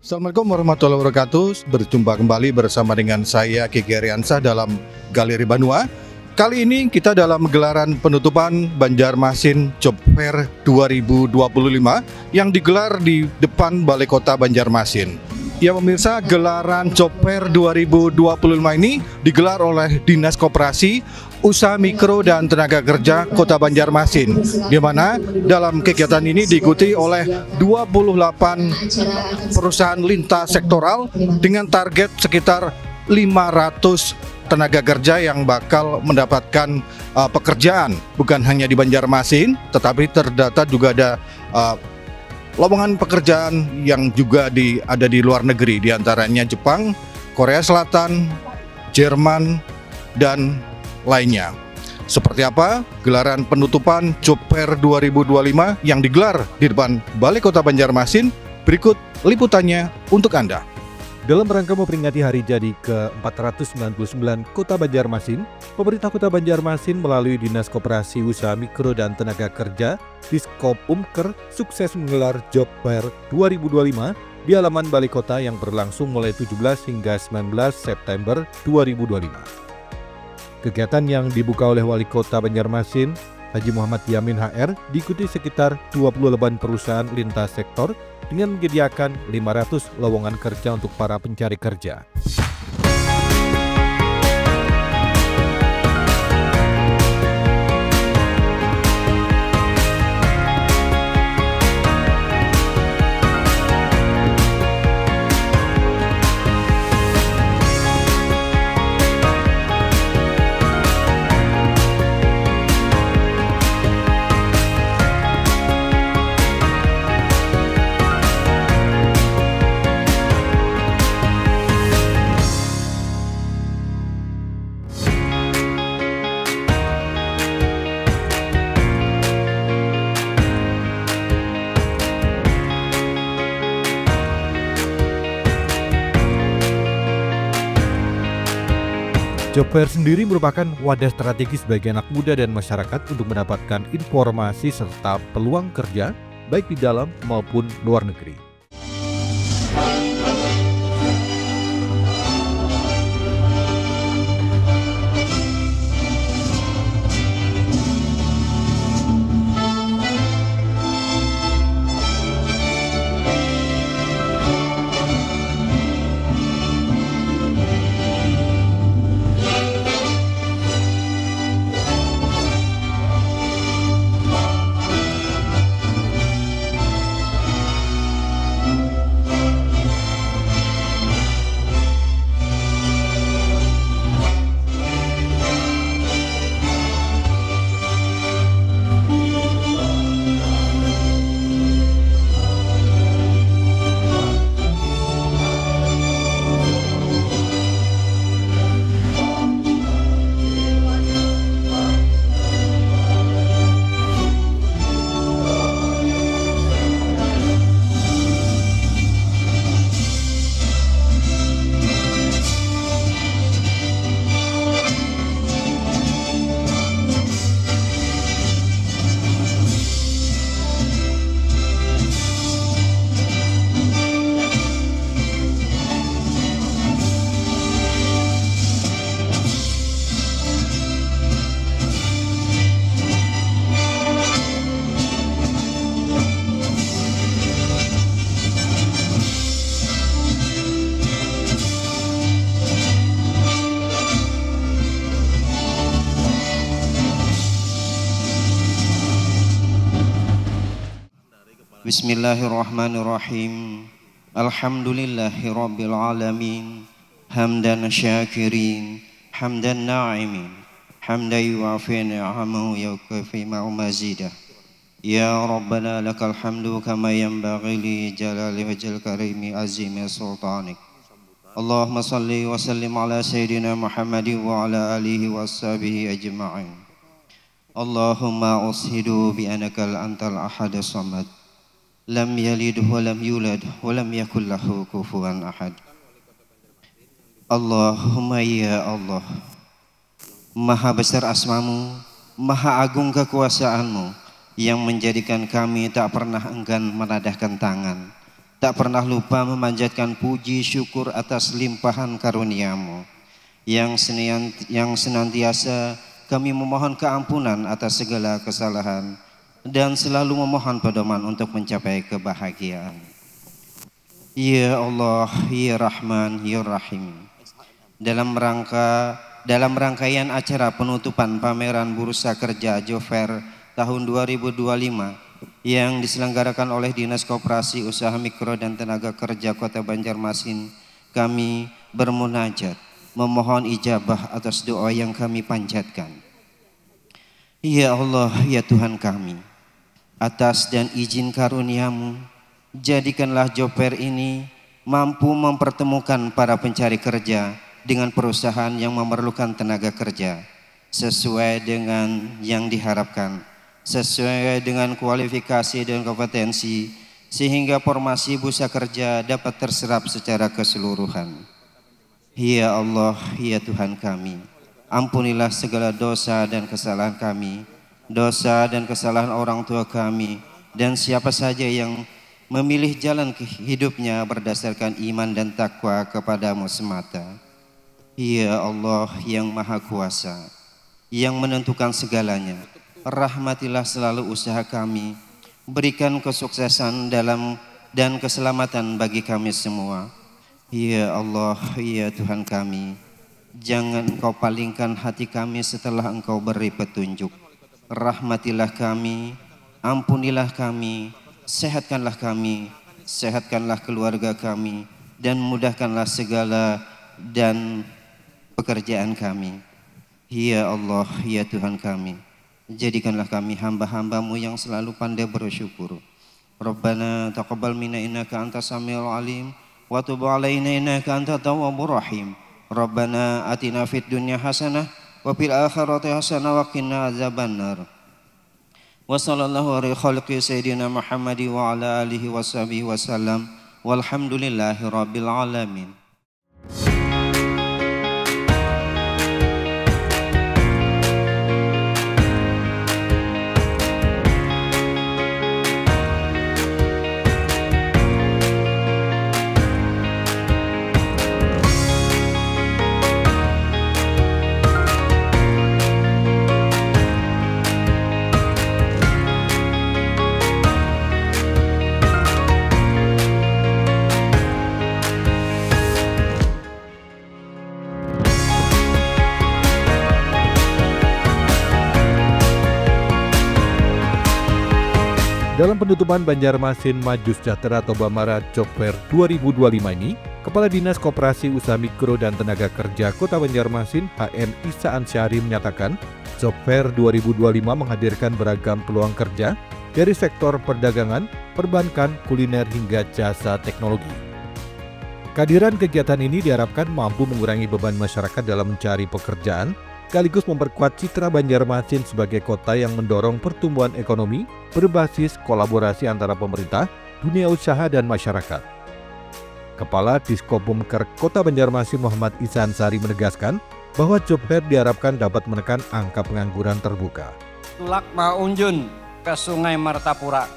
Assalamualaikum warahmatullahi wabarakatuh. Berjumpa kembali bersama dengan saya Kiki Ariansah dalam Galeri Banua. Kali ini kita dalam gelaran penutupan Banjarmasin Job Fair 2025 yang digelar di depan Balai Kota Banjarmasin. Ya pemirsa, gelaran Job Fair 2025 ini digelar oleh Dinas Koperasi, Usaha Mikro dan Tenaga Kerja Kota Banjarmasin, di mana dalam kegiatan ini diikuti oleh 28 perusahaan lintas sektoral dengan target sekitar 500 tenaga kerja yang bakal mendapatkan pekerjaan, bukan hanya di Banjarmasin, tetapi terdata juga ada lowongan pekerjaan yang juga ada di luar negeri, diantaranya Jepang, Korea Selatan, Jerman, dan lainnya. Seperti apa gelaran penutupan Job Fair 2025 yang digelar di depan Balai Kota Banjarmasin? Berikut liputannya untuk Anda. Dalam rangka memperingati hari jadi ke-499 Kota Banjarmasin, pemerintah Kota Banjarmasin melalui Dinas Koperasi Usaha Mikro dan Tenaga Kerja Diskopumker sukses menggelar Job Fair 2025 di halaman Balai Kota yang berlangsung mulai 17 hingga 19 September 2025. Kegiatan yang dibuka oleh Wali Kota Banjarmasin, Haji Muhammad Yamin HR, diikuti sekitar 28 perusahaan lintas sektor dengan menyediakan 500 lowongan kerja untuk para pencari kerja. Job Fair sendiri merupakan wadah strategis bagi anak muda dan masyarakat untuk mendapatkan informasi serta peluang kerja baik di dalam maupun luar negeri. Bismillahirrahmanirrahim. Alhamdulillahi rabbil alamin. Hamdan syakirin, hamdan na'imin, hamdan yu'afi ni'amahu yukafi ma'umazidah. Ya Rabbana lakal hamdu kama yanbaghi li jalali wajhil karimi azimi sultanik. Allahumma salli wa sallim ala sayyidina Muhammadin wa ala alihi wa ashabihi ajma'in. Allahumma ushidu bi anakal antal ahad samad. Lam yalid wa lam yulad wa lam yakul lahu kufuwan ahad. Allahumma ya Allah, Maha besar asmamu, Maha agung kekuasaanmu yang menjadikan kami tak pernah enggan menadahkan tangan tak pernah lupa memanjatkan puji syukur atas limpahan karunia-Mu yang senantiasa kami memohon keampunan atas segala kesalahan dan selalu memohon pedoman untuk mencapai kebahagiaan. Ya Allah, Ya Rahman, Ya Rahim. Dalam rangkaian acara penutupan pameran Bursa Kerja Job Fair tahun 2025 yang diselenggarakan oleh Dinas Koperasi Usaha Mikro dan Tenaga Kerja Kota Banjarmasin, kami bermunajat memohon ijabah atas doa yang kami panjatkan. Ya Allah, ya Tuhan kami, atas dan izin karunia-Mu, jadikanlah Job Fair ini mampu mempertemukan para pencari kerja dengan perusahaan yang memerlukan tenaga kerja sesuai dengan yang diharapkan, sesuai dengan kualifikasi dan kompetensi, sehingga formasi bursa kerja dapat terserap secara keseluruhan. Ya Allah, ya Tuhan kami, ampunilah segala dosa dan kesalahan kami, dosa dan kesalahan orang tua kami, dan siapa saja yang memilih jalan hidupnya berdasarkan iman dan takwa kepada-Mu semata. Ya Allah yang Maha Kuasa, yang menentukan segalanya, rahmatilah selalu usaha kami, berikan kesuksesan dan keselamatan bagi kami semua. Ya Allah, ya Tuhan kami, jangan Engkau palingkan hati kami setelah Engkau beri petunjuk. Rahmatilah kami, ampunilah kami, sehatkanlah kami, sehatkanlah keluarga kami, dan mudahkanlah segala dan pekerjaan kami. Ya Allah, ya Tuhan kami, jadikanlah kami hamba-hamba-Mu yang selalu pandai bersyukur. Rabbana taqabbal minna innaka antas samiul alim wa tub alaina innaka antat tawwabur rahim. Rabbana atina fid dunya hasanah wa fil akhirati hasanah wa qina azabannar. Wa sallallahu alaihi khalqi sayyidina Muhammad wa ala alihi wa sahbihi wasallam. Walhamdulillahi rabbil alamin. Dalam penutupan Banjarmasin Maju Sejahtera atau Bamara Job Fair 2025 ini, Kepala Dinas Koperasi Usaha Mikro dan Tenaga Kerja Kota Banjarmasin HM Isa Ansyari menyatakan, Job Fair 2025 menghadirkan beragam peluang kerja dari sektor perdagangan, perbankan, kuliner hingga jasa teknologi. Kehadiran kegiatan ini diharapkan mampu mengurangi beban masyarakat dalam mencari pekerjaan, sekaligus memperkuat citra Banjarmasin sebagai kota yang mendorong pertumbuhan ekonomi berbasis kolaborasi antara pemerintah, dunia usaha, dan masyarakat. Kepala Diskopumker Kota Banjarmasin Muhammad Isa Ansari menegaskan bahwa Job Fair diharapkan dapat menekan angka pengangguran terbuka. Tulak Maunjun ke Sungai Martapura,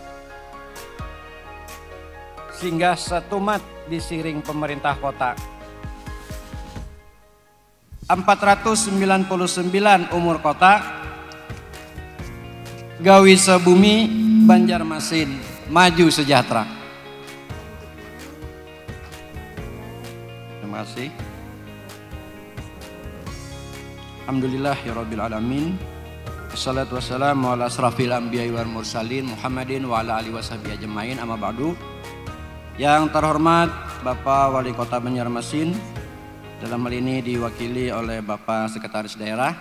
singgah Setumat disiring pemerintah kota. 499 umur kota, gawi sebumi Banjarmasin maju sejahtera. Terima kasih. Alhamdulillahirabbil alamin. Wassalatu wassalamu ala asrafil anbiya'i wal mursalin Muhammadin wa ala alihi washabihi ajmain, amma ba'du. Yang terhormat Bapak Wali Kota Banjarmasin, dalam hal ini diwakili oleh Bapak Sekretaris Daerah.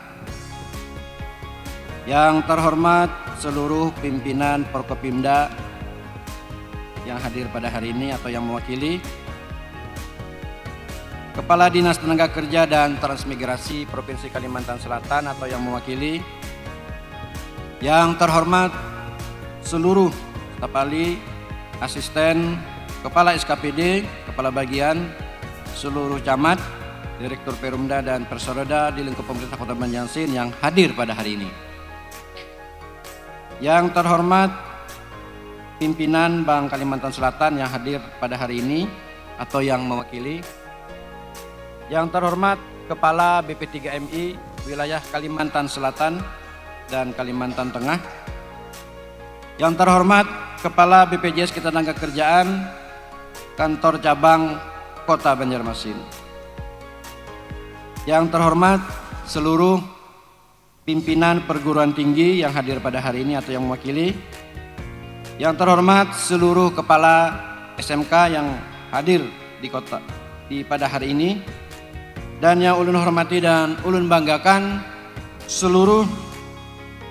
Yang terhormat seluruh pimpinan Forkopimda yang hadir pada hari ini atau yang mewakili. Kepala Dinas Tenaga Kerja dan Transmigrasi Provinsi Kalimantan Selatan atau yang mewakili. Yang terhormat seluruh staf ahli, asisten, kepala SKPD, kepala bagian, seluruh camat, Direktur Perumda dan Persoda di lingkup pemerintah Kota Banjarmasin yang hadir pada hari ini. Yang terhormat pimpinan Bank Kalimantan Selatan yang hadir pada hari ini atau yang mewakili. Yang terhormat Kepala BP3MI wilayah Kalimantan Selatan dan Kalimantan Tengah. Yang terhormat Kepala BPJS Ketenagakerjaan Kantor Cabang Kota Banjarmasin. Yang terhormat seluruh pimpinan perguruan tinggi yang hadir pada hari ini atau yang mewakili. Yang terhormat seluruh kepala SMK yang hadir pada hari ini. Dan yang ulun hormati dan ulun banggakan seluruh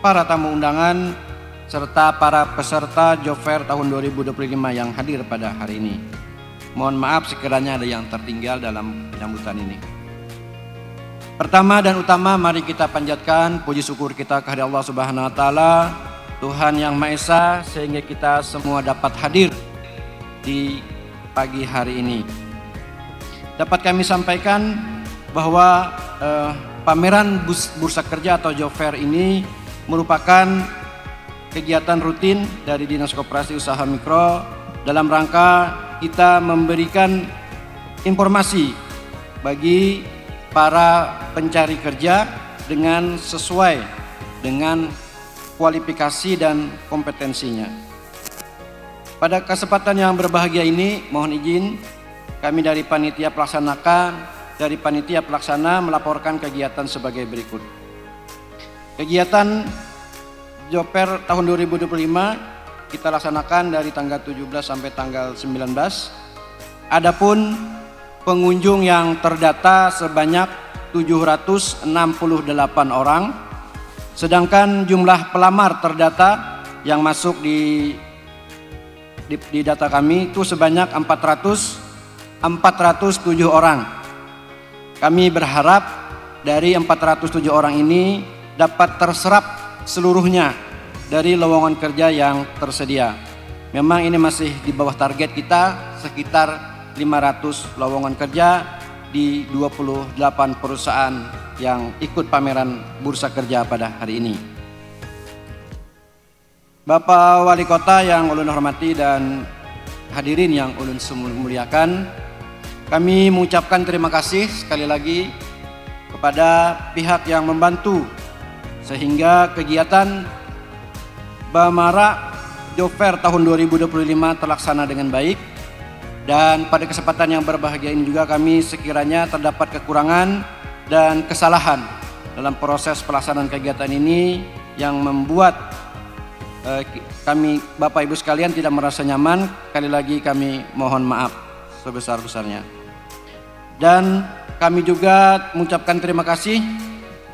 para tamu undangan serta para peserta Job Fair tahun 2025 yang hadir pada hari ini. Mohon maaf sekiranya ada yang tertinggal dalam penyambutan ini. Pertama dan utama mari kita panjatkan puji syukur kita kepada Allah Subhanahu wa taala, Tuhan yang Maha Esa, sehingga kita semua dapat hadir di pagi hari ini. Dapat kami sampaikan bahwa pameran bursa kerja atau Job Fair ini merupakan kegiatan rutin dari Dinas Koperasi Usaha Mikro dalam rangka kita memberikan informasi bagi para pencari kerja dengan sesuai dengan kualifikasi dan kompetensinya. Pada kesempatan yang berbahagia ini, mohon izin kami dari panitia pelaksana melaporkan kegiatan sebagai berikut. Kegiatan Job Fair tahun 2025 kita laksanakan dari tanggal 17 sampai tanggal 19. Adapun pengunjung yang terdata sebanyak 768 orang, sedangkan jumlah pelamar terdata yang masuk di data kami itu sebanyak 407 orang. Kami berharap dari 407 orang ini dapat terserap seluruhnya dari lowongan kerja yang tersedia. Memang ini masih di bawah target kita sekitar 500 lowongan kerja di 28 perusahaan yang ikut pameran bursa kerja pada hari ini. Bapak Wali Kota yang ulun hormati dan hadirin yang ulun muliakan, kami mengucapkan terima kasih sekali lagi kepada pihak yang membantu sehingga kegiatan Bamara Job Fair tahun 2025 terlaksana dengan baik. Dan pada kesempatan yang berbahagia ini juga kami sekiranya terdapat kekurangan dan kesalahan dalam proses pelaksanaan kegiatan ini yang membuat kami Bapak Ibu sekalian tidak merasa nyaman. Sekali lagi kami mohon maaf sebesar-besarnya. Dan kami juga mengucapkan terima kasih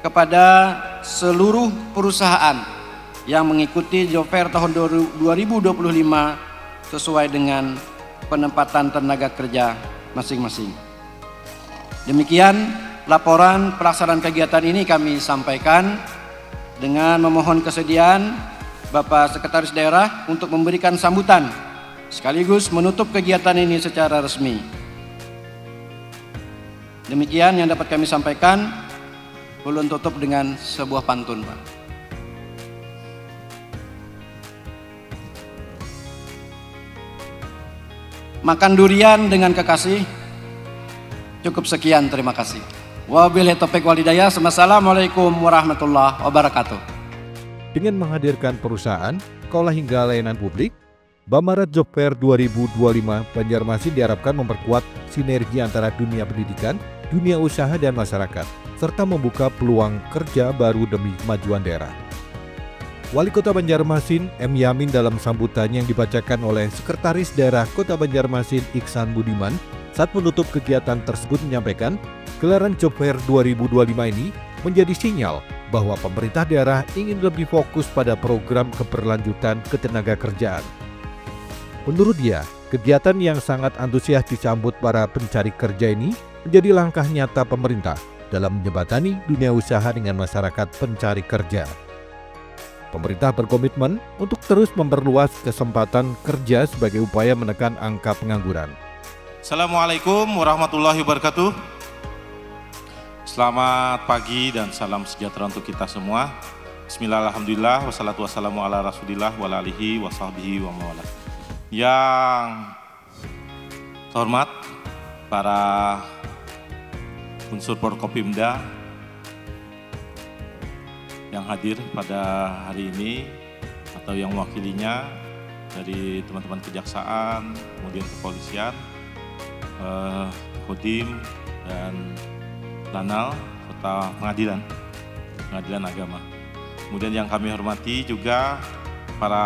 kepada seluruh perusahaan yang mengikuti Job Fair tahun 2025 sesuai dengan penempatan tenaga kerja masing-masing. Demikian laporan pelaksanaan kegiatan ini kami sampaikan dengan memohon kesediaan Bapak Sekretaris Daerah untuk memberikan sambutan sekaligus menutup kegiatan ini secara resmi. Demikian yang dapat kami sampaikan. Ulun tutup dengan sebuah pantun, Pak. Makan durian dengan kekasih. Cukup sekian, terima kasih. Wabillahi taufiq wal hidayah. Wassalamualaikum warahmatullahi wabarakatuh. Dengan menghadirkan perusahaan, sekolah hingga layanan publik, Bamara Job Fair 2025 Banjarmasin diharapkan memperkuat sinergi antara dunia pendidikan, dunia usaha dan masyarakat, serta membuka peluang kerja baru demi kemajuan daerah. Wali Kota Banjarmasin M. Yamin dalam sambutannya yang dibacakan oleh Sekretaris Daerah Kota Banjarmasin Iksan Budiman saat menutup kegiatan tersebut menyampaikan gelaran Job Fair 2025 ini menjadi sinyal bahwa pemerintah daerah ingin lebih fokus pada program keberlanjutan ketenagakerjaan. Menurut dia, kegiatan yang sangat antusias disambut para pencari kerja ini menjadi langkah nyata pemerintah dalam menjembatani dunia usaha dengan masyarakat pencari kerja. Pemerintah berkomitmen untuk terus memperluas kesempatan kerja sebagai upaya menekan angka pengangguran. Assalamualaikum warahmatullahi wabarakatuh. Selamat pagi dan salam sejahtera untuk kita semua. Bismillahirrahmanirrahim. Wassalatu wassalamu ala rasulillah wa alihi wa sahbihi wa mawala. Yang terhormat para unsur Forkopimda yang hadir pada hari ini atau yang mewakilinya dari teman-teman kejaksaan, kemudian kepolisian, Kodim, dan Lanal, serta pengadilan agama. Kemudian yang kami hormati juga para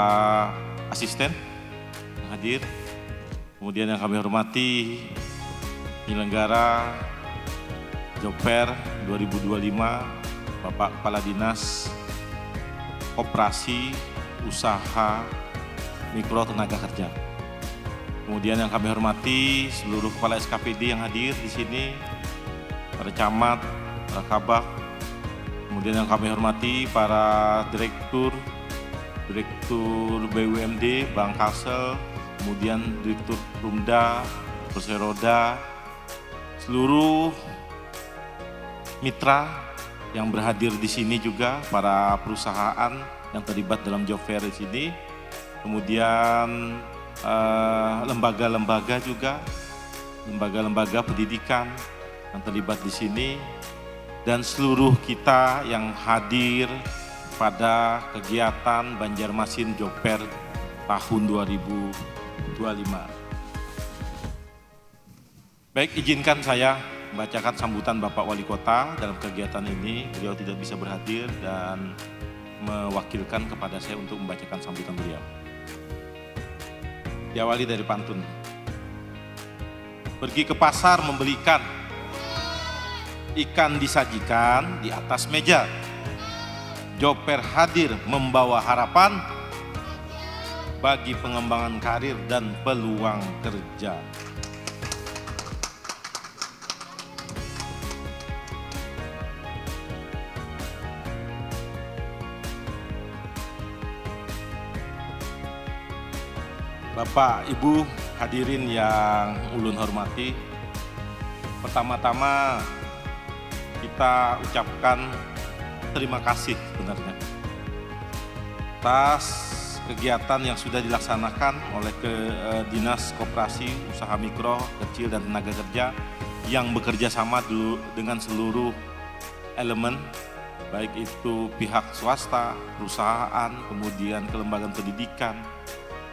asisten yang hadir, kemudian yang kami hormati penyelenggara Jobfair 2025, Bapak Kepala Dinas Koperasi Usaha Mikro Tenaga Kerja. Kemudian yang kami hormati seluruh kepala SKPD yang hadir di sini, para camat, para kabak. Kemudian yang kami hormati para direktur BUMD, Bank Kalsel, kemudian direktur Rumda, Perseroda, seluruh mitra yang berhadir di sini juga, para perusahaan yang terlibat dalam Jobfair di sini. Kemudian lembaga-lembaga juga, lembaga-lembaga pendidikan yang terlibat di sini, dan seluruh kita yang hadir pada kegiatan Banjarmasin Jobfair tahun 2025. Baik, izinkan saya membacakan sambutan Bapak Wali Kota dalam kegiatan ini. Beliau tidak bisa berhadir dan mewakilkan kepada saya untuk membacakan sambutan beliau. Diawali dari pantun. Pergi ke pasar membelikan, ikan disajikan di atas meja. Jobfair hadir membawa harapan bagi pengembangan karir dan peluang kerja. Bapak, Ibu, hadirin yang ulun hormati, pertama-tama kita ucapkan terima kasih sebenarnya atas kegiatan yang sudah dilaksanakan oleh Dinas Koperasi Usaha Mikro, Kecil, dan Tenaga Kerja yang bekerja sama dengan seluruh elemen, baik itu pihak swasta, perusahaan, kemudian kelembagaan pendidikan,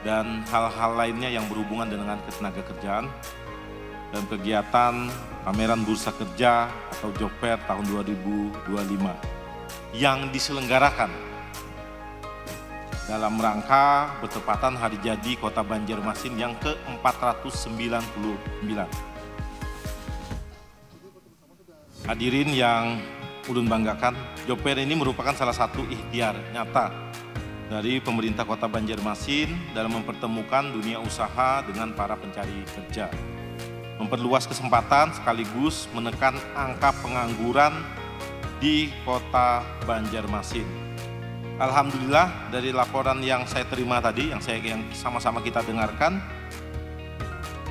dan hal-hal lainnya yang berhubungan dengan ketenaga kerjaan, dan kegiatan pameran bursa kerja atau Jobfair tahun 2025 yang diselenggarakan dalam rangka bertepatan hari jadi Kota Banjarmasin yang ke-499. Hadirin yang ulun banggakan, Jobfair ini merupakan salah satu ikhtiar nyata dari pemerintah Kota Banjarmasin dalam mempertemukan dunia usaha dengan para pencari kerja, memperluas kesempatan sekaligus menekan angka pengangguran di Kota Banjarmasin. Alhamdulillah, dari laporan yang saya terima tadi, yang sama-sama kita dengarkan,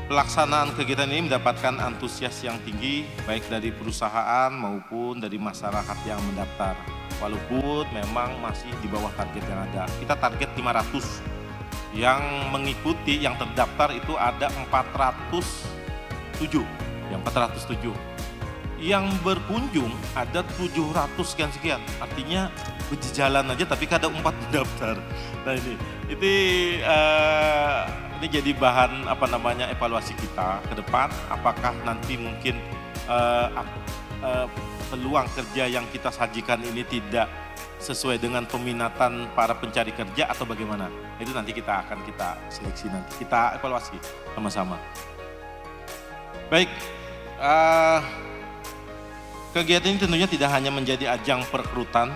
pelaksanaan kegiatan ini mendapatkan antusias yang tinggi baik dari perusahaan maupun dari masyarakat yang mendaftar. Walaupun memang masih di bawah target yang ada. Kita target 500. Yang mengikuti, yang terdaftar itu ada 407. Yang berkunjung ada 700 sekian. Artinya berjalan aja tapi kada 4 mendaftar. Nah ini jadi bahan evaluasi kita ke depan, apakah nanti mungkin peluang kerja yang kita sajikan ini tidak sesuai dengan peminatan para pencari kerja atau bagaimana. Itu nanti kita seleksi, nanti kita evaluasi sama-sama. Baik, kegiatan ini tentunya tidak hanya menjadi ajang perekrutan,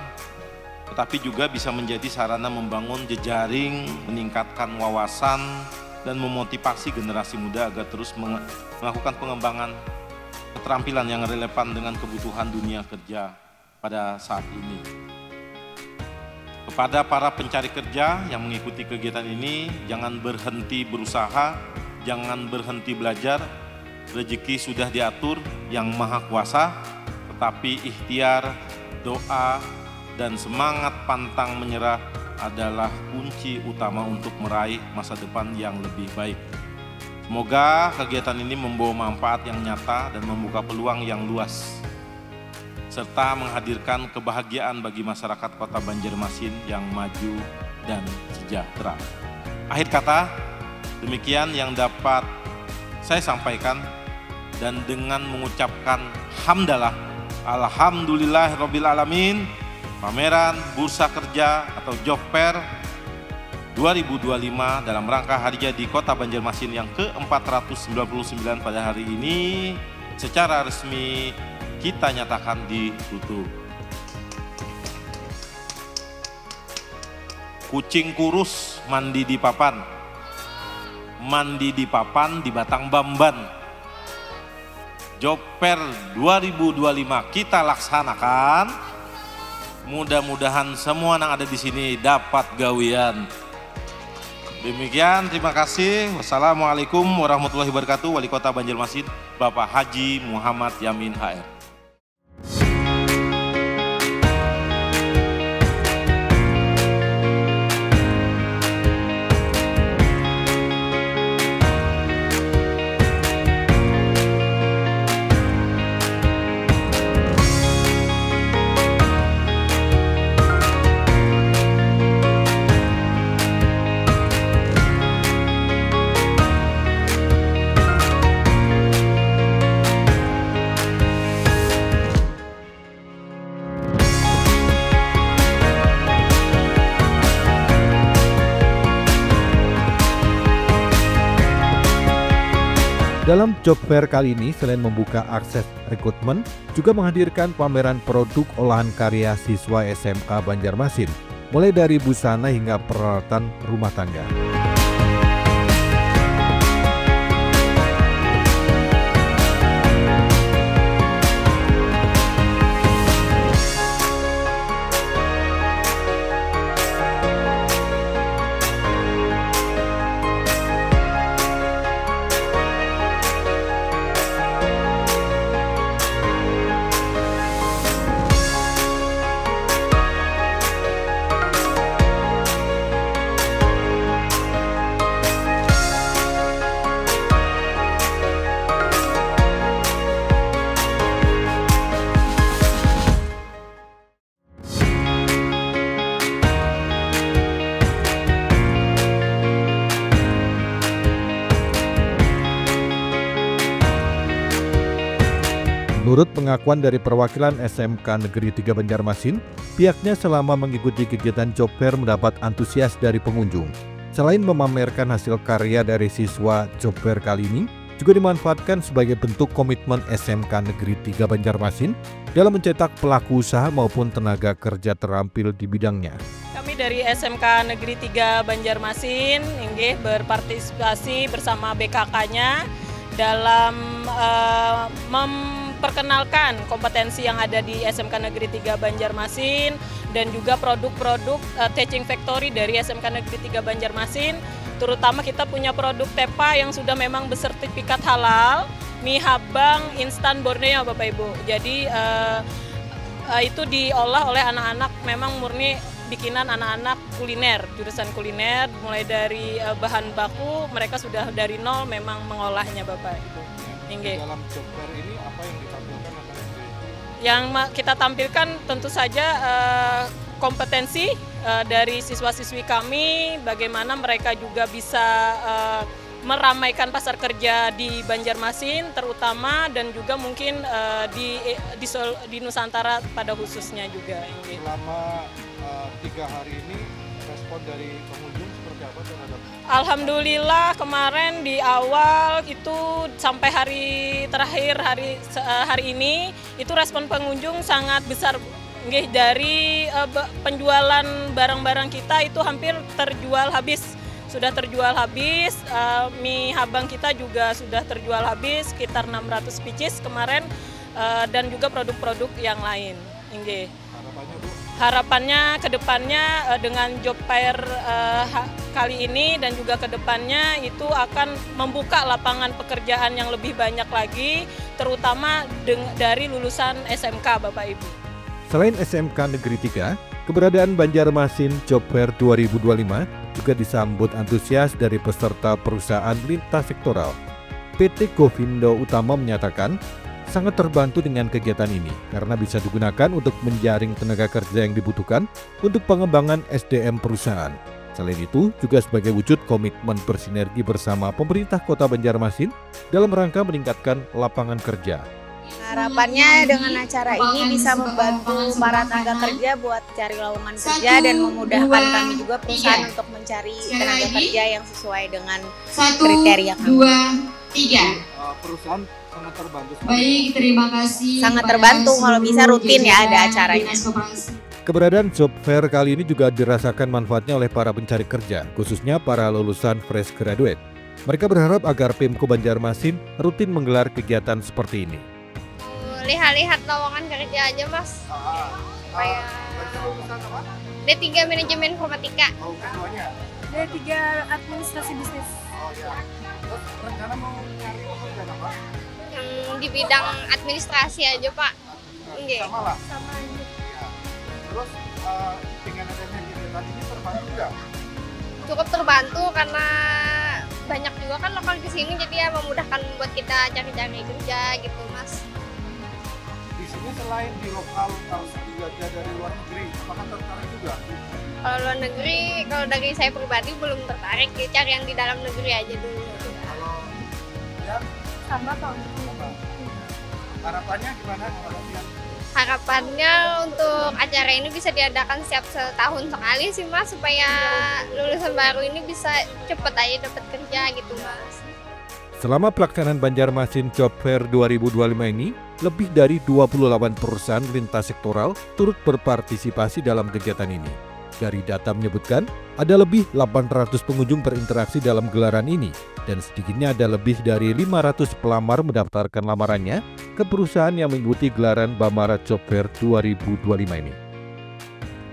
tetapi juga bisa menjadi sarana membangun jejaring, meningkatkan wawasan, dan memotivasi generasi muda agar terus melakukan pengembangan keterampilan yang relevan dengan kebutuhan dunia kerja pada saat ini. Kepada para pencari kerja yang mengikuti kegiatan ini, jangan berhenti berusaha, jangan berhenti belajar. Rezeki sudah diatur yang Maha Kuasa, tetapi ikhtiar, doa, dan semangat pantang menyerah adalah kunci utama untuk meraih masa depan yang lebih baik. Semoga kegiatan ini membawa manfaat yang nyata dan membuka peluang yang luas, serta menghadirkan kebahagiaan bagi masyarakat Kota Banjarmasin yang maju dan sejahtera. Akhir kata, demikian yang dapat saya sampaikan, dan dengan mengucapkan hamdalah, alhamdulillahirrabbilalamin, pameran Bursa Kerja atau Job Fair 2025 dalam rangka Hari Jadi Kota Banjarmasin yang ke-499 pada hari ini secara resmi kita nyatakan ditutup. Kucing kurus mandi di papan, mandi di papan di batang bamban. Job Fair 2025 kita laksanakan. Mudah-mudahan semua yang ada di sini dapat gawian. Demikian, terima kasih. Wassalamualaikum warahmatullahi wabarakatuh. Wali Kota Banjarmasin, Bapak Haji Muhammad Yamin HR. Dalam Job Fair kali ini, selain membuka akses rekrutmen, juga menghadirkan pameran produk olahan karya siswa SMK Banjarmasin, mulai dari busana hingga peralatan rumah tangga. Menurut pengakuan dari perwakilan SMK Negeri 3 Banjarmasin, pihaknya selama mengikuti kegiatan Job Fair mendapat antusias dari pengunjung. Selain memamerkan hasil karya dari siswa Job Fair kali ini, juga dimanfaatkan sebagai bentuk komitmen SMK Negeri 3 Banjarmasin dalam mencetak pelaku usaha maupun tenaga kerja terampil di bidangnya. Kami dari SMK Negeri 3 Banjarmasin berpartisipasi bersama BKK-nya dalam memperkenalkan kompetensi yang ada di SMK Negeri 3 Banjarmasin dan juga produk-produk Teaching Factory dari SMK Negeri 3 Banjarmasin. Terutama kita punya produk TEPA yang sudah memang bersertifikat halal, mie habang instan Borneo Bapak Ibu. Jadi itu diolah oleh anak-anak, memang murni bikinan anak-anak kuliner, jurusan kuliner, mulai dari bahan baku mereka sudah dari nol memang mengolahnya Bapak Ibu. Dalam Job Fair ini apa yang ditampilkan? Yang kita tampilkan tentu saja kompetensi dari siswa-siswi kami, bagaimana mereka juga bisa meramaikan pasar kerja di Banjarmasin terutama, dan juga mungkin di Nusantara pada khususnya juga. Selama 3 hari ini respon dari pengunjung seperti apa terhadap? Alhamdulillah kemarin di awal itu sampai hari terakhir hari ini itu respon pengunjung sangat besar. Dari penjualan barang-barang kita itu hampir terjual habis. Sudah terjual habis, mie habang kita juga sudah terjual habis, sekitar 600 pieces kemarin, dan juga produk-produk yang lain. Harapannya Bu? Harapannya ke depannya dengan Job Fair kali ini dan juga ke depannya itu akan membuka lapangan pekerjaan yang lebih banyak lagi, terutama dari lulusan SMK Bapak Ibu. Selain SMK Negeri 3, Keberadaan Banjarmasin Job Fair 2025 juga disambut antusias dari peserta perusahaan lintas sektoral. PT Govindo Utama menyatakan sangat terbantu dengan kegiatan ini karena bisa digunakan untuk menjaring tenaga kerja yang dibutuhkan untuk pengembangan SDM perusahaan. Selain itu, juga sebagai wujud komitmen bersinergi bersama pemerintah Kota Banjarmasin dalam rangka meningkatkan lapangan kerja. Harapannya dengan acara ini bisa membantu para tenaga kerja buat cari lowongan kerja dan memudahkan kami juga perusahaan untuk mencari tenaga kerja yang sesuai dengan kriteria kami. Perusahaan sangat terbantu. Baik, terima kasih. Sangat terbantu kalau bisa rutin ya ada acaranya. Keberadaan Job Fair kali ini juga dirasakan manfaatnya oleh para pencari kerja, khususnya para lulusan fresh graduate. Mereka berharap agar Pemko Banjarmasin rutin menggelar kegiatan seperti ini. Lihat-lihat lowongan kerja aja, Mas. Supaya D3 Manajemen Informatika. D3 Administrasi Bisnis. Terus rencana mau nyari pekerjaan apa? Di bidang administrasi aja, Pak. Nggih. Sama lah. Sama aja. Terus dengan adanya kegiatan ini terbantu nggak? Cukup terbantu karena banyak juga kan lokal di sini, jadi ya memudahkan buat kita cari-cari kerja gitu, Mas. Di sini selain di lokal, harus juga dari luar negeri, apakah tertarik juga? Kalau luar negeri, kalau dari saya pribadi belum tertarik, cari yang di dalam negeri aja dulu. Kalau ya Sama tahun ini. harapannya gimana kalian? Harapannya untuk acara ini bisa diadakan setiap setahun sekali sih, Mas, supaya lulusan baru ini bisa cepet aja dapat kerja gitu, Mas. Selama pelaksanaan Banjarmasin Job Fair 2025 ini, lebih dari 28 perusahaan lintas sektoral turut berpartisipasi dalam kegiatan ini. Dari data menyebutkan, ada lebih 800 pengunjung berinteraksi dalam gelaran ini, dan sedikitnya ada lebih dari 500 pelamar mendaftarkan lamarannya ke perusahaan yang mengikuti gelaran Bamara Job Fair 2025 ini.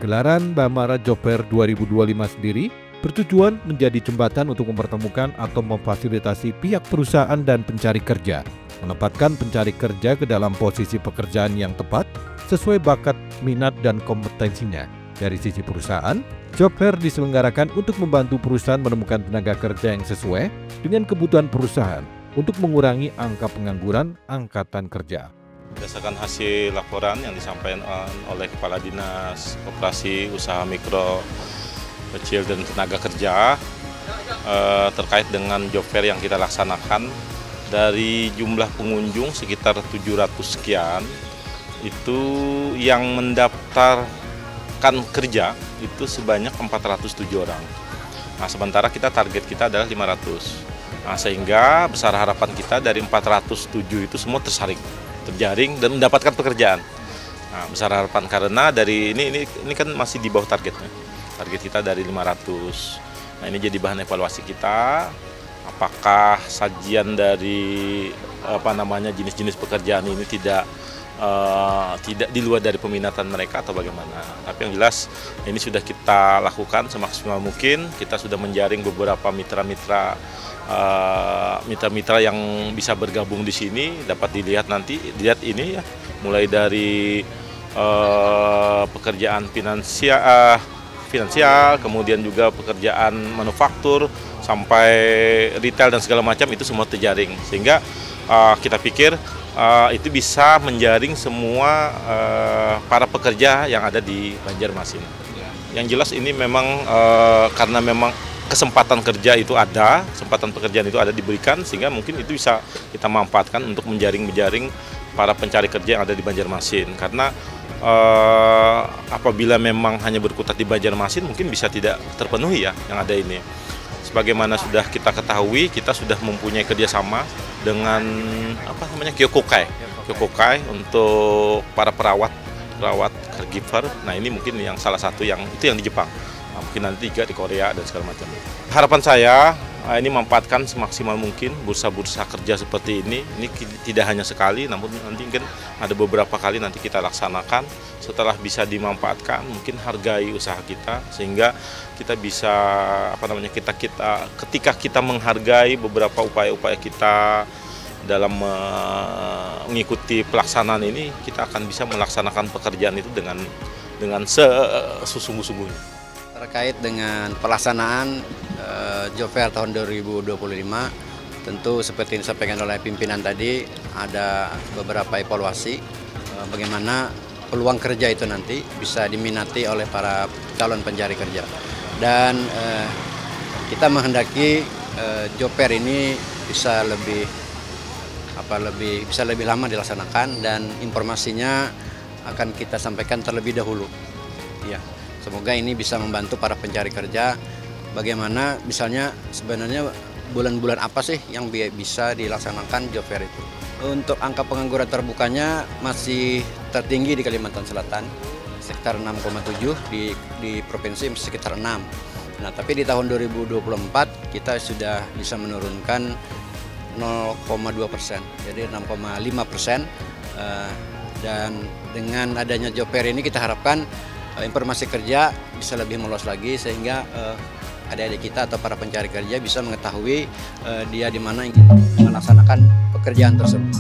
Gelaran Bamara Job Fair 2025 sendiri bertujuan menjadi jembatan untuk mempertemukan atau memfasilitasi pihak perusahaan dan pencari kerja, menempatkan pencari kerja ke dalam posisi pekerjaan yang tepat sesuai bakat, minat, dan kompetensinya. Dari sisi perusahaan, Job Fair diselenggarakan untuk membantu perusahaan menemukan tenaga kerja yang sesuai dengan kebutuhan perusahaan untuk mengurangi angka pengangguran angkatan kerja. Berdasarkan hasil laporan yang disampaikan oleh Kepala Dinas Koperasi Usaha Mikro, Kecil, dan Tenaga Kerja terkait dengan Job Fair yang kita laksanakan, dari jumlah pengunjung sekitar 700 sekian, itu yang mendaftarkan kerja itu sebanyak 407 orang. Nah, sementara target kita adalah 500. Nah, sehingga besar harapan kita dari 407 itu semua terjaring dan mendapatkan pekerjaan. Nah, besar harapan karena dari ini kan masih di bawah targetnya. Target kita dari 500. Nah, ini jadi bahan evaluasi kita. Apakah sajian dari jenis-jenis pekerjaan ini tidak di luar dari peminatan mereka atau bagaimana. Tapi yang jelas ini sudah kita lakukan semaksimal mungkin. Kita sudah menjaring beberapa mitra-mitra yang bisa bergabung di sini. Dapat dilihat ini ya, mulai dari pekerjaan finansial, kemudian juga pekerjaan manufaktur sampai retail dan segala macam, itu semua terjaring. Sehingga kita pikir itu bisa menjaring semua para pekerja yang ada di Banjarmasin. Yang jelas ini memang karena memang kesempatan kerja itu ada, kesempatan pekerjaan itu ada diberikan, sehingga mungkin itu bisa kita manfaatkan untuk menjaring para pencari kerja yang ada di Banjarmasin. Karena apabila memang hanya berkutat di Banjarmasin, mungkin bisa tidak terpenuhi ya yang ada ini. Sebagaimana sudah kita ketahui, kita sudah mempunyai kerjasama dengan Kyokokai untuk para perawat caregiver. Nah, ini mungkin yang salah satu yang di Jepang. Nah, mungkin nanti juga di Korea dan segala macam. Harapan saya ini memanfaatkan semaksimal mungkin bursa-bursa kerja seperti ini. Ini tidak hanya sekali, namun nanti mungkin ada beberapa kali nanti kita laksanakan. Setelah bisa dimanfaatkan, mungkin hargai usaha kita sehingga kita bisa ketika kita menghargai beberapa upaya-upaya kita dalam mengikuti pelaksanaan ini, kita akan bisa melaksanakan pekerjaan itu dengan dengan sesungguh-sungguhnya. Terkait dengan pelaksanaan Job Fair tahun 2025, tentu seperti yang disampaikan oleh pimpinan tadi, ada beberapa evaluasi bagaimana peluang kerja itu nanti bisa diminati oleh para calon pencari kerja. Dan kita menghendaki Job Fair ini bisa lebih lama dilaksanakan, dan informasinya akan kita sampaikan terlebih dahulu. Ya, semoga ini bisa membantu para pencari kerja. Bagaimana misalnya sebenarnya bulan-bulan apa sih yang bisa dilaksanakan Job Fair itu? Untuk angka pengangguran terbukanya masih tertinggi di Kalimantan Selatan, sekitar 6,7, di provinsi sekitar 6. Nah, tapi di tahun 2024 kita sudah bisa menurunkan 0,2%, jadi 6,5%. Dan dengan adanya Job Fair ini kita harapkan informasi kerja bisa lebih meluas lagi, sehingga adik-adik kita atau para pencari kerja bisa mengetahui dia di mana ingin melaksanakan pekerjaan tersebut.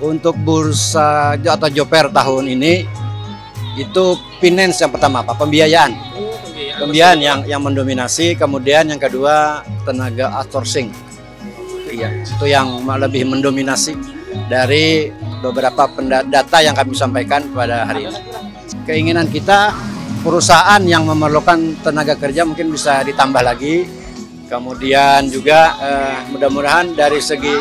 Untuk bursa atau Job Fair tahun ini itu finance yang pertama, pembiayaan. Pembiayaan yang mendominasi, kemudian yang kedua tenaga outsourcing. Iya, itu yang lebih mendominasi dari beberapa data yang kami sampaikan pada hari ini. Keinginan kita, perusahaan yang memerlukan tenaga kerja mungkin bisa ditambah lagi. Kemudian juga mudah-mudahan dari segi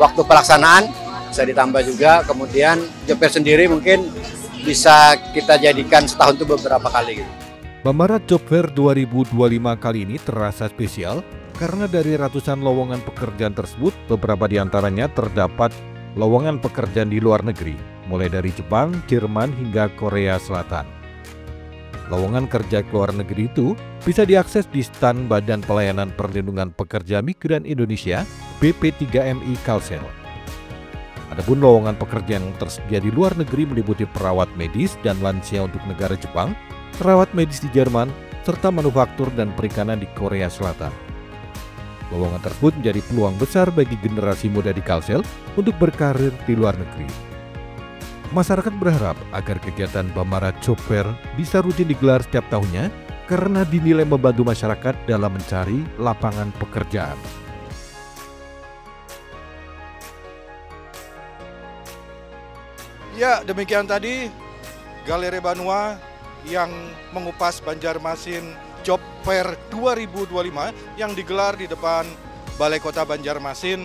waktu pelaksanaan bisa ditambah juga. Kemudian Job Fair sendiri mungkin bisa kita jadikan setahun itu beberapa kali gitu. Bambara Job Fair 2025 kali ini terasa spesial karena dari ratusan lowongan pekerjaan tersebut, beberapa di antaranya terdapat lowongan pekerjaan di luar negeri, mulai dari Jepang, Jerman, hingga Korea Selatan. Lowongan kerja ke luar negeri itu bisa diakses di stan Badan Pelayanan Perlindungan Pekerja Migran Indonesia (BP3MI) Kalsel. Adapun lowongan pekerjaan yang tersedia di luar negeri meliputi perawat medis dan lansia untuk negara Jepang, perawat medis di Jerman, serta manufaktur dan perikanan di Korea Selatan. Lowongan tersebut menjadi peluang besar bagi generasi muda di Kalsel untuk berkarir di luar negeri. Masyarakat berharap agar kegiatan Bambara Job Fair bisa rutin digelar setiap tahunnya karena dinilai membantu masyarakat dalam mencari lapangan pekerjaan. Ya, demikian tadi Galeri Banua yang mengupas Banjarmasin Job Fair 2025 yang digelar di depan Balai Kota Banjarmasin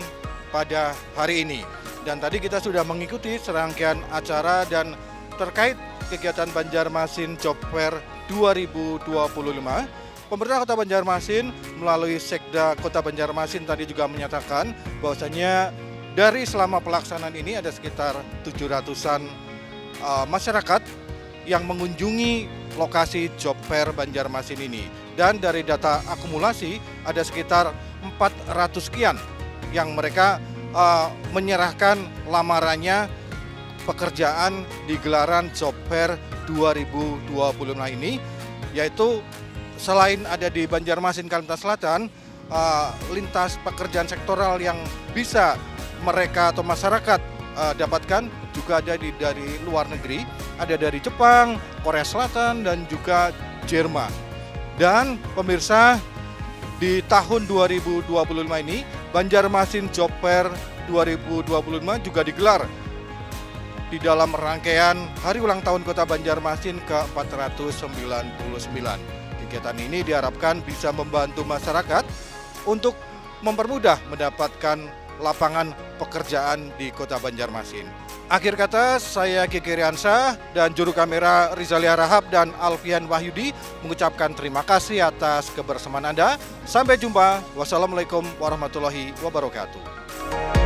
pada hari ini. Dan tadi kita sudah mengikuti serangkaian acara dan terkait kegiatan Banjarmasin Job Fair 2025. Pemerintah Kota Banjarmasin melalui Sekda Kota Banjarmasin tadi juga menyatakan bahwasanya dari selama pelaksanaan ini ada sekitar 700-an masyarakat yang mengunjungi lokasi Job Fair Banjarmasin ini. Dan dari data akumulasi ada sekitar 400 sekian yang mereka menyerahkan lamarannya pekerjaan di gelaran Job Fair 2025 ini, yaitu selain ada di Banjarmasin Kalimantan Selatan, lintas pekerjaan sektoral yang bisa mereka atau masyarakat dapatkan juga ada dari luar negeri, ada dari Jepang, Korea Selatan, dan juga Jerman. Dan pemirsa, di tahun 2025 ini Banjarmasin Job Fair 2025 juga digelar di dalam rangkaian Hari Ulang Tahun Kota Banjarmasin ke-499. Kegiatan ini diharapkan bisa membantu masyarakat untuk mempermudah mendapatkan lapangan pekerjaan di Kota Banjarmasin. Akhir kata, saya Kiki Riansyah dan juru kamera Rizalia Rahab dan Alfian Wahyudi mengucapkan terima kasih atas kebersamaan Anda. Sampai jumpa. Wassalamualaikum warahmatullahi wabarakatuh.